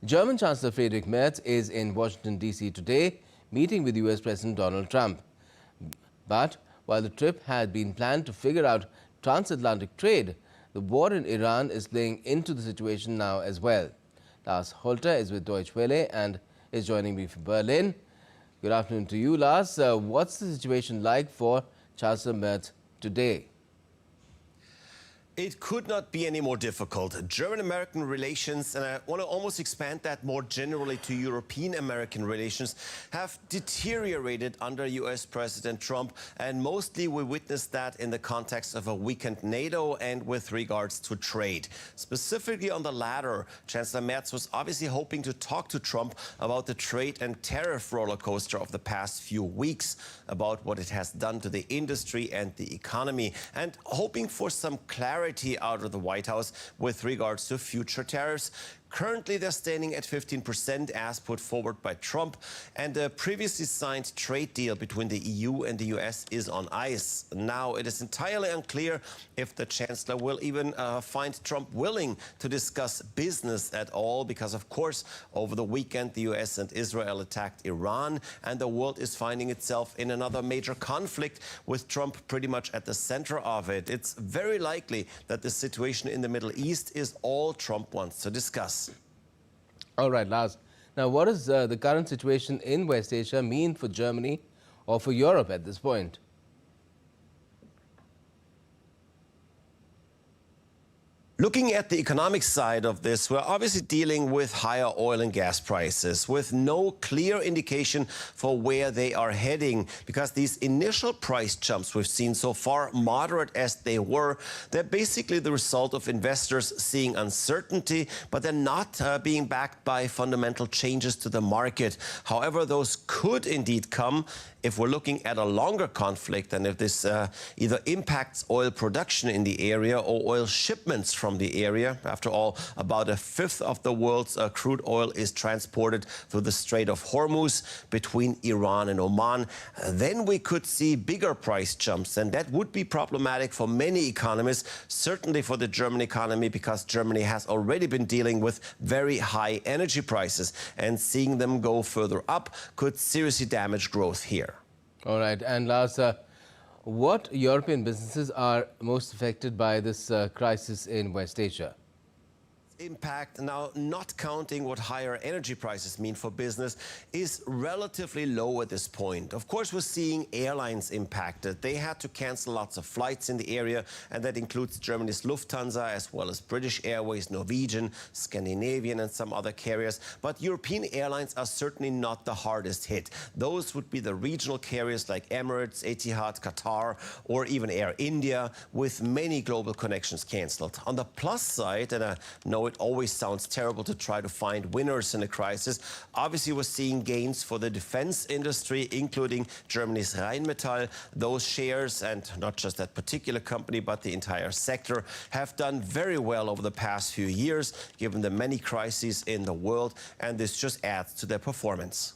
German Chancellor Friedrich Merz is in Washington, D.C. today, meeting with U.S. President Donald Trump. But while the trip had been planned to figure out transatlantic trade, the war in Iran is playing into the situation now as well. Lars Holter is with Deutsche Welle and is joining me from Berlin. Good afternoon to you, Lars. What's the situation like for Chancellor Merz today? It could not be any more difficult. German-American relations, and I want to almost expand that more generally to European-American relations, have deteriorated under U.S. President Trump. And mostly we witnessed that in the context of a weakened NATO and with regards to trade. Specifically on the latter, Chancellor Merz was obviously hoping to talk to Trump about the trade and tariff roller coaster of the past few weeks, about what it has done to the industry and the economy, and hoping for some clarity out of the White House with regards to future tariffs. Currently, they're standing at 15% as put forward by Trump, and the previously signed trade deal between the EU and the US is on ice. Now, it is entirely unclear if the Chancellor will even find Trump willing to discuss business at all, because, of course, over the weekend, the US and Israel attacked Iran, and the world is finding itself in another major conflict with Trump pretty much at the center of it. It's very likely that the situation in the Middle East is all Trump wants to discuss. All right, Lars. Now, what does the current situation in West Asia mean for Germany or for Europe at this point? Looking at the economic side of this, we're obviously dealing with higher oil and gas prices with no clear indication for where they are heading, because these initial price jumps we've seen so far, moderate as they were, they're basically the result of investors seeing uncertainty, but they're not being backed by fundamental changes to the market. However, those could indeed come if we're looking at a longer conflict, and if this either impacts oil production in the area or oil shipments from the area. After all, about a fifth of the world's crude oil is transported through the Strait of Hormuz between Iran and Oman. Then we could see bigger price jumps, and that would be problematic for many economies, certainly for the German economy, because Germany has already been dealing with very high energy prices, and seeing them go further up could seriously damage growth here. All right, and Lars, what European businesses are most affected by this crisis in West Asia? Impact, now not counting what higher energy prices mean for business, is relatively low at this point. Of course, we're seeing airlines impacted. They had to cancel lots of flights in the area, and that includes Germany's Lufthansa as well as British Airways, Norwegian, Scandinavian and some other carriers. But European airlines are certainly not the hardest hit. Those would be the regional carriers like Emirates, Etihad, Qatar, or even Air India, with many global connections cancelled. On the plus side, and I know it always sounds terrible to try to find winners in a crisis, obviously we're seeing gains for the defense industry, including Germany's Rheinmetall. Those shares, and not just that particular company, but the entire sector, have done very well over the past few years, given the many crises in the world, and this just adds to their performance.